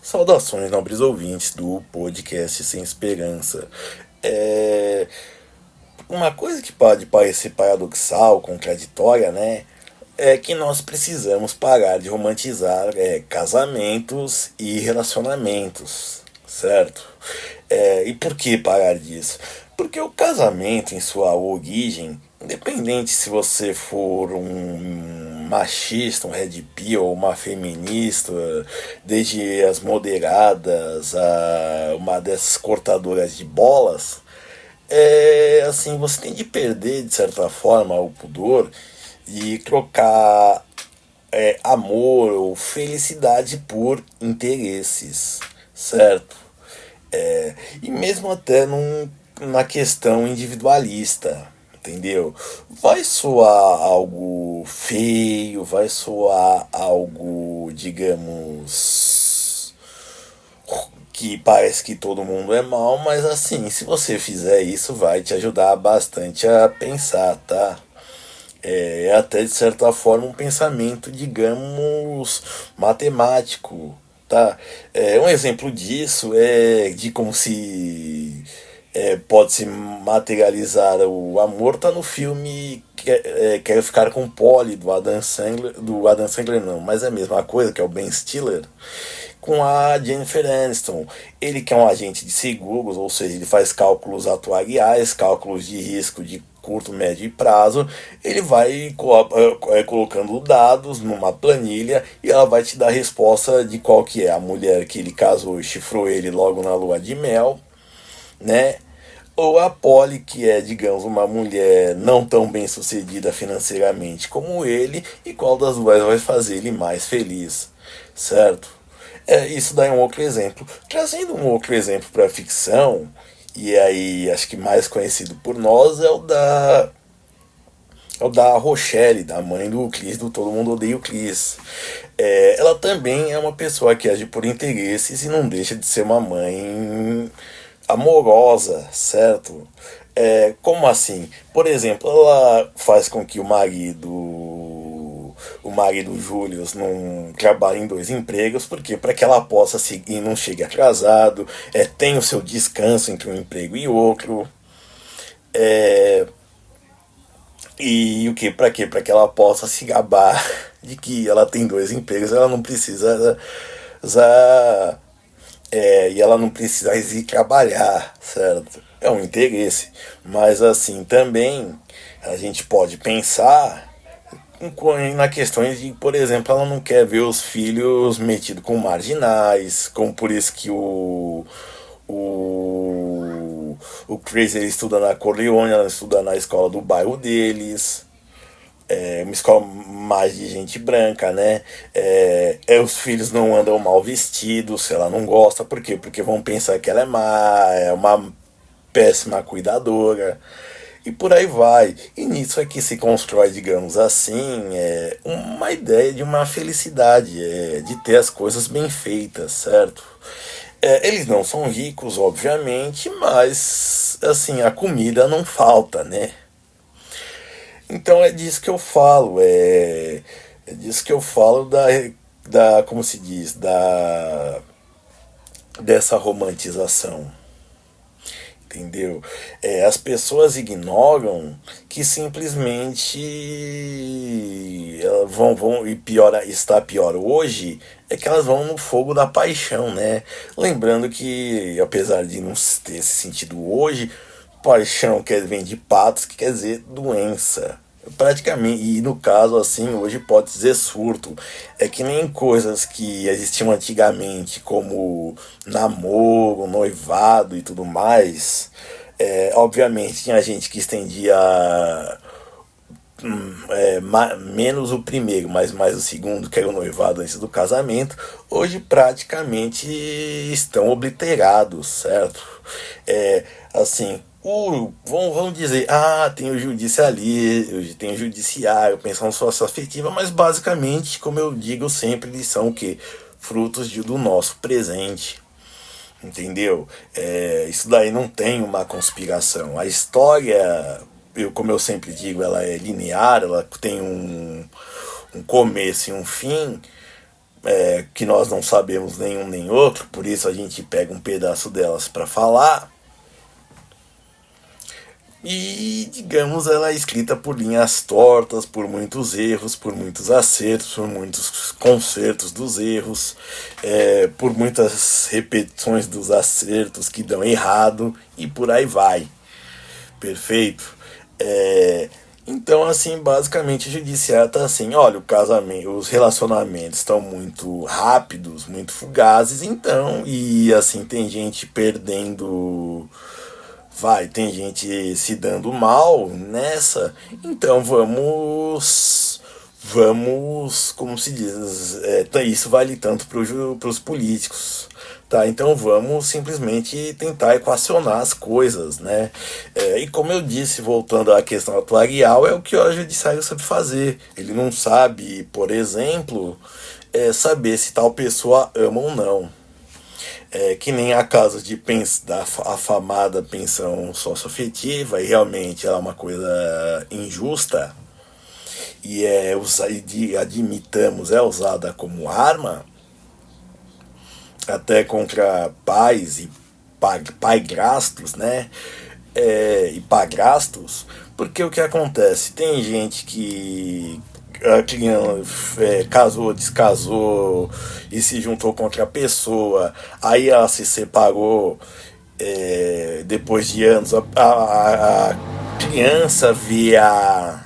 Saudações, nobres ouvintes do podcast Sem Esperança. É... Uma coisa que pode parecer paradoxal, contraditória, né? É que nós precisamos parar de romantizar casamentos e relacionamentos, certo? E por que parar disso? Porque o casamento, em sua origem, independente se você for um machista, um red pill ou uma feminista, desde as moderadas a uma dessas cortadoras de bolas, assim, você tem de perder, de certa forma, o pudor e trocar amor ou felicidade por interesses, certo? E mesmo até na questão individualista, entendeu? Vai soar algo feio, vai soar algo, digamos, que parece que todo mundo é mal, mas assim, se você fizer isso, vai te ajudar bastante a pensar, tá? É até de certa forma um pensamento, digamos, matemático, tá? Um exemplo disso é de como se pode se materializar o amor, tá no filme Quero Ficar com Polly, do Adam Sandler não, mas é a mesma coisa, que é o Ben Stiller, com a Jennifer Aniston. Ele que é um agente de seguros, ou seja, ele faz cálculos atuariais, cálculos de risco de curto, médio e prazo. Ele vai colocando dados numa planilha e ela vai te dar a resposta de qual que é a mulher que ele casou e chifrou ele logo na lua de mel, né? Ou a Polly, que é, digamos, uma mulher não tão bem sucedida financeiramente como ele, e qual das duas vai fazer ele mais feliz, certo? Isso daí é um outro exemplo. Trazendo um outro exemplo para a ficção, e aí acho que mais conhecido por nós, é o da Rochelle, da mãe do Chris, do Todo Mundo Odeia o Chris. Ela também é uma pessoa que age por interesses e não deixa de ser uma mãe amorosa, certo? Como assim? Por exemplo, ela faz com que o marido Julius não trabalhe em dois empregos, porque para que ela possa seguir e não chegue atrasado, tem o seu descanso entre um emprego e outro. É, e o que? Para quê? Para que ela possa se gabar de que ela tem dois empregos, ela não precisa usar, e ela não precisa ir trabalhar, certo? É um interesse. Mas assim, também a gente pode pensar na questões de, por exemplo, ela não quer ver os filhos metidos com marginais, como por isso que o Chris ele estuda na Corleone, ela estuda na escola do bairro deles, uma escola mais de gente branca, né? Os filhos não andam mal vestidos, ela não gosta, por quê? Porque vão pensar que ela é má, é uma péssima cuidadora, e por aí vai. E nisso é que se constrói, digamos assim, uma ideia de uma felicidade, de ter as coisas bem feitas, certo? Eles não são ricos, obviamente, mas assim, a comida não falta, né? Então é disso que eu falo, é disso que eu falo da como se diz, dessa romantização. Entendeu? As pessoas ignoram que simplesmente elas vão e pior, está pior hoje, é que elas vão no fogo da paixão, né? Lembrando que, apesar de não ter esse sentido hoje, paixão vem de patos, que quer dizer doença. Praticamente, e no caso assim, hoje pode dizer surto. É que nem coisas que existiam antigamente, como namoro, noivado e tudo mais. Obviamente tinha gente que estendia menos o primeiro, mas mais o segundo, que era o noivado antes do casamento. Hoje praticamente estão obliterados, certo? Assim, vamos dizer, tem o judiciário, tem o judiciário, pensão socioafetiva, mas basicamente, como eu digo sempre, eles são o quê? Frutos do nosso presente. Entendeu? Isso daí não tem uma conspiração. A história, como eu sempre digo, ela é linear, ela tem um começo e um fim, que nós não sabemos nenhum nem outro, por isso a gente pega um pedaço delas para falar. E, digamos, ela é escrita por linhas tortas, por muitos erros, por muitos acertos, por muitos consertos dos erros, por muitas repetições dos acertos que dão errado e por aí vai. Perfeito? Então, assim, basicamente o judiciário está assim, olha, o casamento, os relacionamentos estão muito rápidos, muito fugazes, então, e assim, tem gente perdendo, tem gente se dando mal nessa, então vamos, como se diz, isso vale tanto para os políticos, tá? Então vamos simplesmente tentar equacionar as coisas, né? E como eu disse, voltando à questão atuarial, é o que o judiciário sabe fazer. Ele não sabe, por exemplo, saber se tal pessoa ama ou não. Que nem a caso da afamada pensão socioafetiva, e realmente ela é uma coisa injusta, e admitamos, é usada como arma, até contra pais e paigrastos, né? E padrastos, porque o que acontece? Tem gente que a criança casou, descasou e se juntou com outra pessoa, aí ela se separou depois de anos, a criança via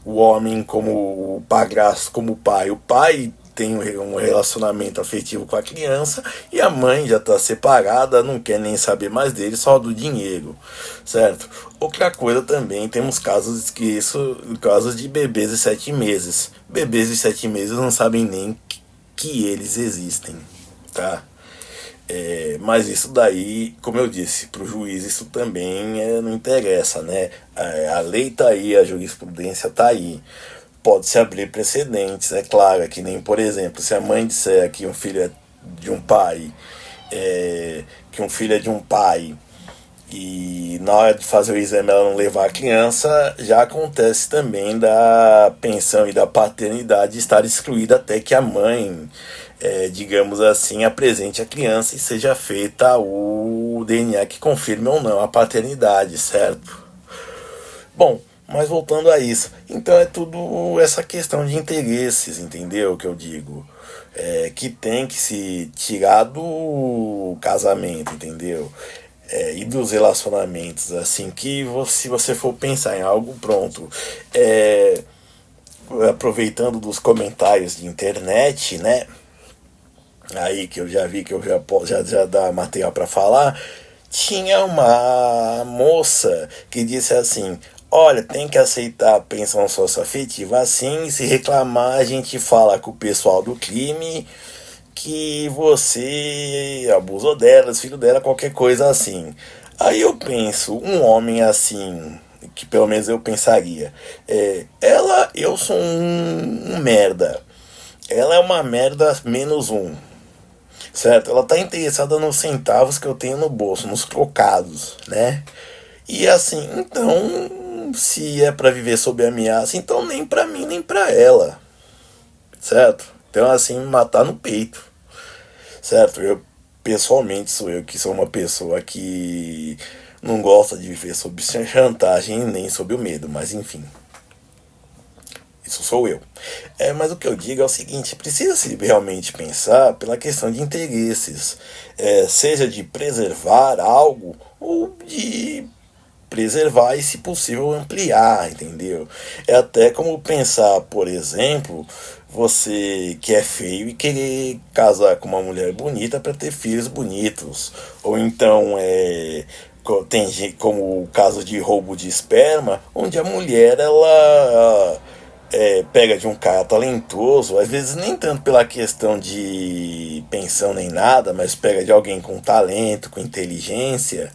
o homem como o padrasto, como o pai tem um relacionamento afetivo com a criança e a mãe já está separada, não quer nem saber mais dele, só do dinheiro, certo? Outra coisa também, temos casos de bebês de 7 meses. Bebês de 7 meses não sabem nem que eles existem, tá? Mas isso daí, como eu disse, para o juiz isso também não interessa, né? A lei tá aí, a jurisprudência tá aí. Pode-se abrir precedentes, é claro, que nem, por exemplo, se a mãe disser que um filho é de um pai, que um filho é de um pai, e na hora de fazer o exame ela não levar a criança, já acontece também da pensão e da paternidade estar excluída até que a mãe, digamos assim, apresente a criança e seja feita o DNA que confirme ou não a paternidade, certo? Bom, mas voltando a isso, então é tudo essa questão de interesses, entendeu o que eu digo? Que tem que se tirar do casamento, entendeu? E dos relacionamentos, assim, se você for pensar em algo pronto, aproveitando dos comentários de internet, né? Aí que eu já vi que eu já dá material para falar, tinha uma moça que disse assim: olha, tem que aceitar a pensão socioafetiva assim, se reclamar a gente fala com o pessoal do crime que você abusou delas, filho dela, qualquer coisa assim. Aí eu penso, um homem assim, que pelo menos eu pensaria, eu sou um merda, ela é uma merda menos um, certo? Ela tá interessada nos centavos que eu tenho no bolso, nos trocados, né? E assim, então, se é para viver sob ameaça, então nem para mim nem para ela, certo? Então assim, matar no peito, certo? Eu pessoalmente sou eu que sou uma pessoa que não gosta de viver sob chantagem nem sob o medo, mas enfim. Isso sou eu. Mas o que eu digo é o seguinte: precisa-se realmente pensar pela questão de interesses, seja de preservar algo ou de preservar e, se possível, ampliar, entendeu? É até como pensar, por exemplo, você que é feio e querer casar com uma mulher bonita para ter filhos bonitos, ou então tem como o caso de roubo de esperma, onde a mulher ela pega de um cara talentoso, às vezes nem tanto pela questão de pensão nem nada, mas pega de alguém com talento, com inteligência,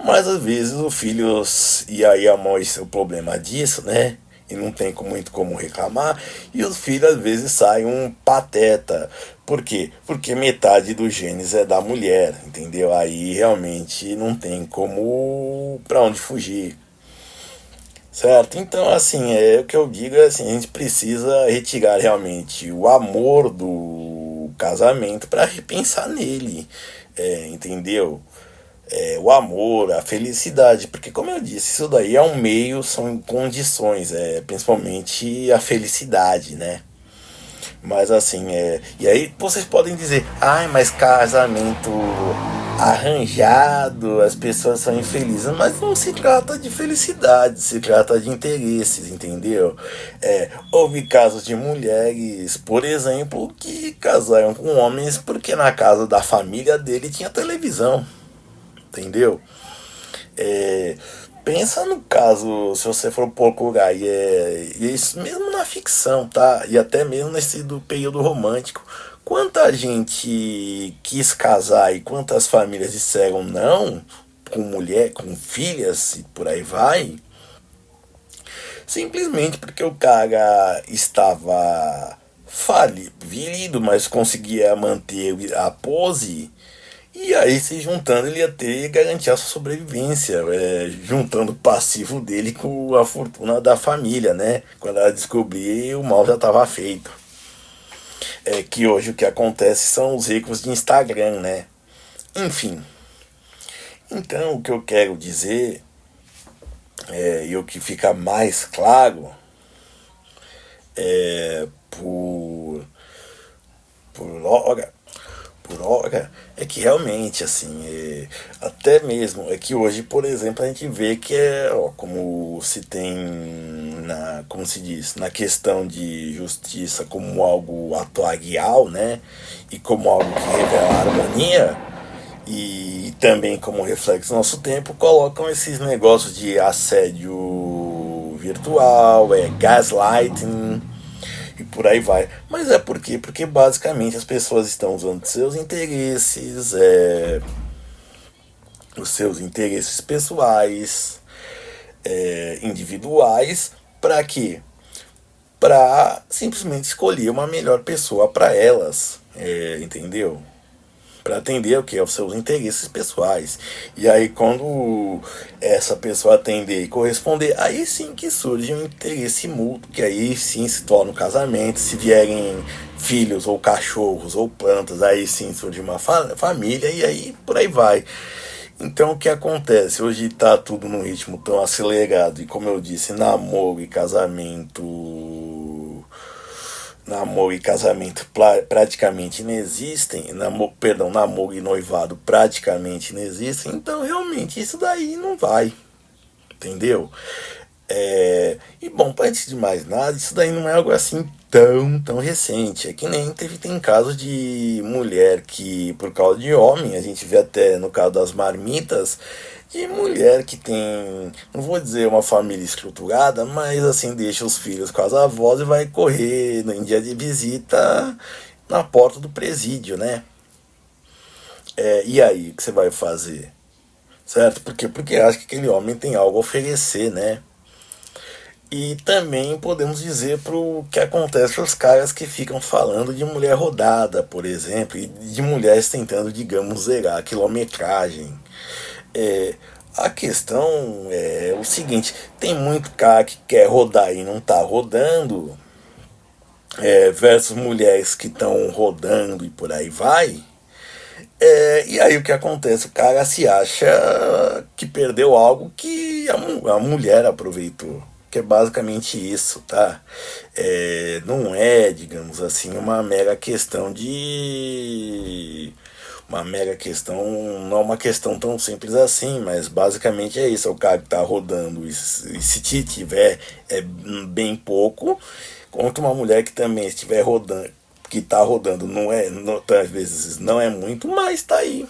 mas às vezes o filho, e aí a mãe, esse é o problema disso, né? E não tem muito como reclamar, e os filhos às vezes saem um pateta. Por quê? Porque metade do genes é da mulher, entendeu? Aí realmente não tem como para onde fugir. Certo? Então, assim, o que eu digo é assim, a gente precisa retirar realmente o amor casamento para repensar nele, entendeu? O amor, a felicidade, porque como eu disse, isso daí é um meio, são condições, principalmente a felicidade, né? Mas assim, e aí vocês podem dizer, ai, mas casamento arranjado, as pessoas são infelizes, mas não se trata de felicidade, se trata de interesses, entendeu? Houve casos de mulheres, por exemplo, que casaram com homens porque na casa da família dele tinha televisão, entendeu? É, pensa no caso, se você for procurar, e é isso mesmo na ficção, tá? E até mesmo nesse do período romântico. Quanta gente quis casar e quantas famílias disseram não, com mulher, com filhas e por aí vai, simplesmente porque o cara estava falido, mas conseguia manter a pose. E aí, se juntando, ele ia ter garantir a sua sobrevivência, juntando o passivo dele com a fortuna da família, né? Quando ela descobrir, o mal já estava feito. Que hoje o que acontece são os ricos de Instagram, né? Enfim. Então, o que eu quero dizer, e o que fica mais claro, por, hora, por hora, é que realmente, assim, até mesmo, é que hoje, por exemplo, a gente vê que como se tem, como se diz, na questão de justiça como algo atuarial, né, e como algo que revela a harmonia, e também como reflexo do nosso tempo, colocam esses negócios de assédio virtual, gaslighting, e por aí vai. Mas por quê? Porque basicamente as pessoas estão usando seus interesses, os seus interesses pessoais, individuais, para quê? Para simplesmente escolher uma melhor pessoa para elas, entendeu? Para atender o que? Aos seus interesses pessoais. E aí quando essa pessoa atender e corresponder, aí sim que surge um interesse mútuo, que aí sim se torna um casamento. Se vierem filhos ou cachorros ou plantas, aí sim surge uma família e aí por aí vai. Então o que acontece? Hoje está tudo num ritmo tão acelerado e como eu disse, namoro e casamento praticamente inexistem, namoro e noivado praticamente inexistem, então realmente isso daí não vai, entendeu? E bom, antes de mais nada, isso daí não é algo assim tão recente. É que nem tem casos de mulher que, por causa de homem, a gente vê até no caso das marmitas, de mulher que tem, não vou dizer uma família estruturada, mas assim, deixa os filhos com as avós e vai correr em dia de visita na porta do presídio, né? E aí, o que você vai fazer? Certo? Por quê? Porque acha que aquele homem tem algo a oferecer, né? E também podemos dizer pro que acontece aos caras que ficam falando de mulher rodada, por exemplo, e de mulheres tentando, digamos, zerar a quilometragem. É, a questão é o seguinte, tem muito cara que quer rodar e não tá rodando, versus mulheres que estão rodando e por aí vai. E aí o que acontece? O cara se acha que perdeu algo que a mulher aproveitou. Que é basicamente isso, tá? Não é, digamos assim, uma mera questão de. Uma mera questão, não é uma questão tão simples assim, mas basicamente é isso. É o cara que tá rodando, e se tiver bem pouco, contra uma mulher que também estiver rodando, que tá rodando, às vezes não é muito, mas tá aí,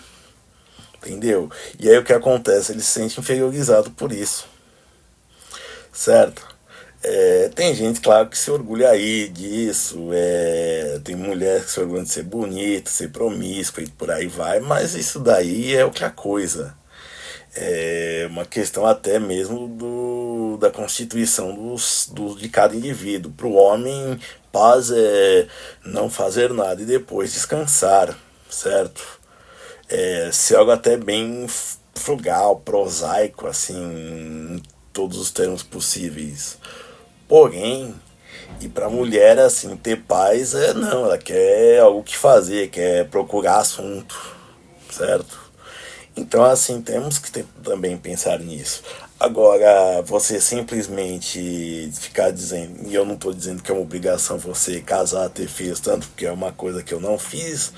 entendeu? E aí o que acontece? Ele se sente inferiorizado por isso, certo? Tem gente, claro, que se orgulha aí disso, tem mulher que se orgulha de ser bonita, ser promíscua e por aí vai, mas isso daí é outra coisa. É uma questão até mesmo da constituição de cada indivíduo. Para o homem, paz é não fazer nada e depois descansar, certo? Ser algo até bem frugal, prosaico, assim, em todos os termos possíveis. Porém, E pra mulher, assim, ter paz não, ela quer algo que fazer, quer procurar assunto, certo? Então, assim, temos que também pensar nisso. Agora, você simplesmente ficar dizendo, e eu não estou dizendo que é uma obrigação você casar, ter filhos, tanto porque é uma coisa que eu não fiz,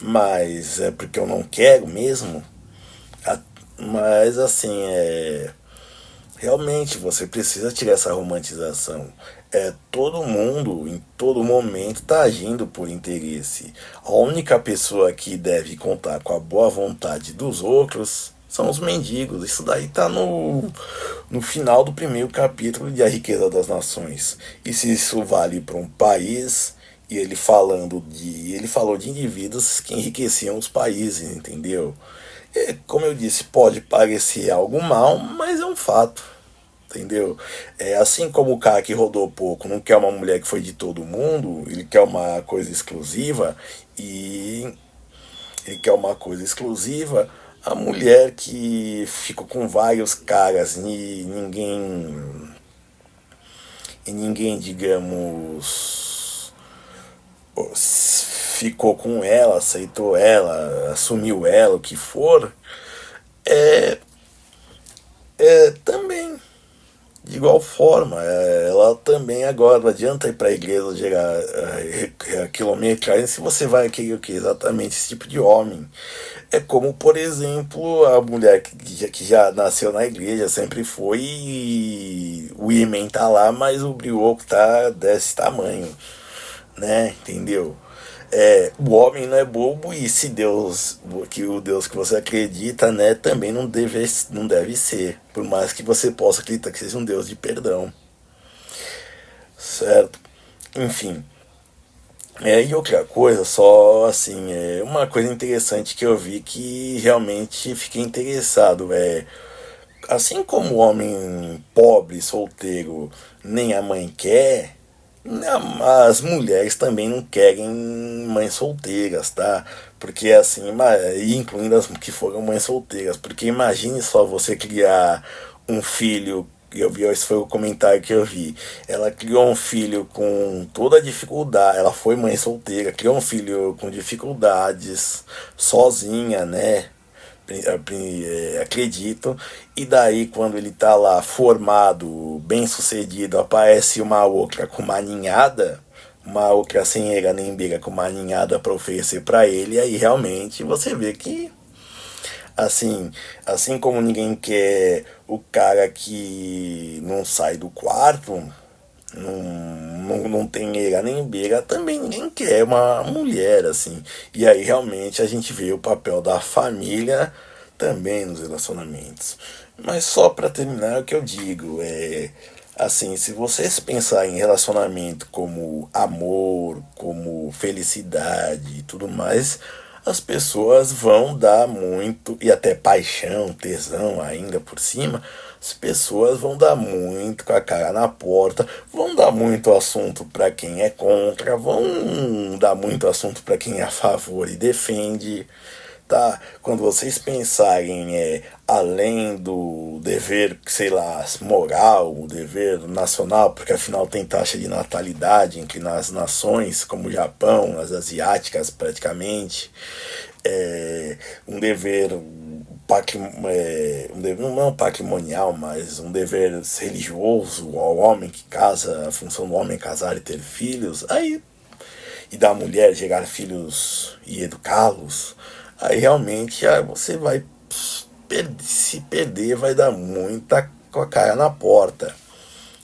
mas é porque eu não quero mesmo. Mas, assim, realmente você precisa tirar essa romantização. Todo mundo, em todo momento, está agindo por interesse. A única pessoa que deve contar com a boa vontade dos outros são os mendigos. Isso daí está no final do primeiro capítulo de A Riqueza das Nações. E se isso vale para um país, e ele falou de indivíduos que enriqueciam os países, entendeu? Como eu disse, pode parecer algo mal, mas é um fato. Entendeu? Assim como o cara que rodou pouco não quer uma mulher que foi de todo mundo, ele quer uma coisa exclusiva, e ele quer uma coisa exclusiva, a mulher que ficou com vários caras e ninguém, digamos, ficou com ela, aceitou ela, assumiu ela, o que for, também. De igual forma, ela também agora não adianta ir para a igreja gerar quilometragem se você vai querer o que? Exatamente esse tipo de homem. É como, por exemplo, a mulher que já nasceu na igreja, sempre foi, e o ímã tá lá, mas o brioco tá desse tamanho, né? Entendeu? O homem não é bobo, e se Deus, que o Deus que você acredita, né, também não deve ser, por mais que você possa acreditar que seja um Deus de perdão, certo? Enfim, e outra coisa, só assim, uma coisa interessante que eu vi que realmente fiquei interessado, assim como o homem pobre, solteiro, nem a mãe quer, as mulheres também não querem mães solteiras, tá? Porque assim, incluindo as que foram mães solteiras, porque imagine só você criar um filho. Eu vi, esse foi o comentário que eu vi. Ela criou um filho com toda a dificuldade. Ela foi mãe solteira, criou um filho com dificuldades, sozinha, né? Acredito. E daí, quando ele tá lá formado, bem sucedido, aparece uma outra com uma ninhada, uma outra sem era nem beira com uma ninhada para oferecer para ele. E aí realmente você vê que, assim como ninguém quer o cara que não sai do quarto, não tem eira nem beira, também ninguém quer uma mulher assim. E aí realmente a gente vê o papel da família também nos relacionamentos. Mas só para terminar, o que eu digo assim, se vocês pensarem em relacionamento como amor, como felicidade e tudo mais, as pessoas vão dar muito, e até paixão, tesão ainda por cima, as pessoas vão dar muito com a cara na porta, vão dar muito assunto para quem é contra, vão dar muito assunto para quem é a favor e defende, tá? Quando vocês pensarem além do dever, sei lá, moral, o dever nacional, porque afinal tem taxa de natalidade entre as nações, como o Japão, as asiáticas praticamente, um dever não é um patrimonial, mas um dever religioso ao homem que casa, a função do homem é casar e ter filhos, aí, e da mulher gerar filhos e educá-los, aí realmente você vai se perder, vai dar muita com a cara na porta.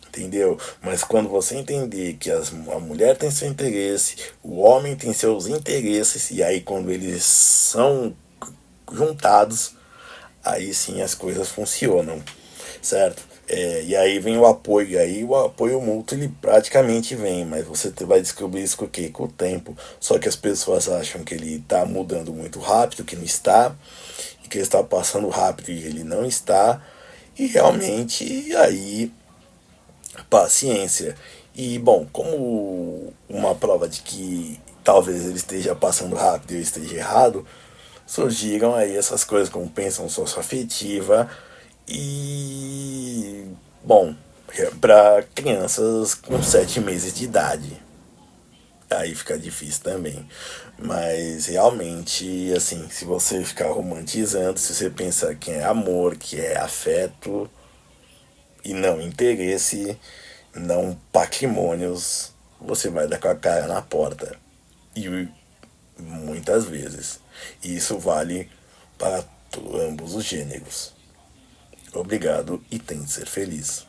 Entendeu? Mas quando você entender que a mulher tem seu interesse, o homem tem seus interesses, e aí quando eles são juntados, aí sim as coisas funcionam, certo? E aí vem o apoio, e aí o apoio mútuo ele praticamente vem, mas você vai descobrir isso com o quê? Com o tempo. Só que as pessoas acham que ele está mudando muito rápido, que não está, e que ele está passando rápido e ele não está, e realmente aí paciência. E bom, como uma prova de que talvez ele esteja passando rápido e eu esteja errado, surgiram aí essas coisas como pensão socioafetiva e, bom, para crianças com 7 meses de idade. Aí fica difícil também. Mas realmente, assim, se você ficar romantizando, se você pensar que é amor, que é afeto e não interesse, não patrimônios, você vai dar com a cara na porta. E muitas vezes. E isso vale para ambos os gêneros. Obrigado e tente ser feliz.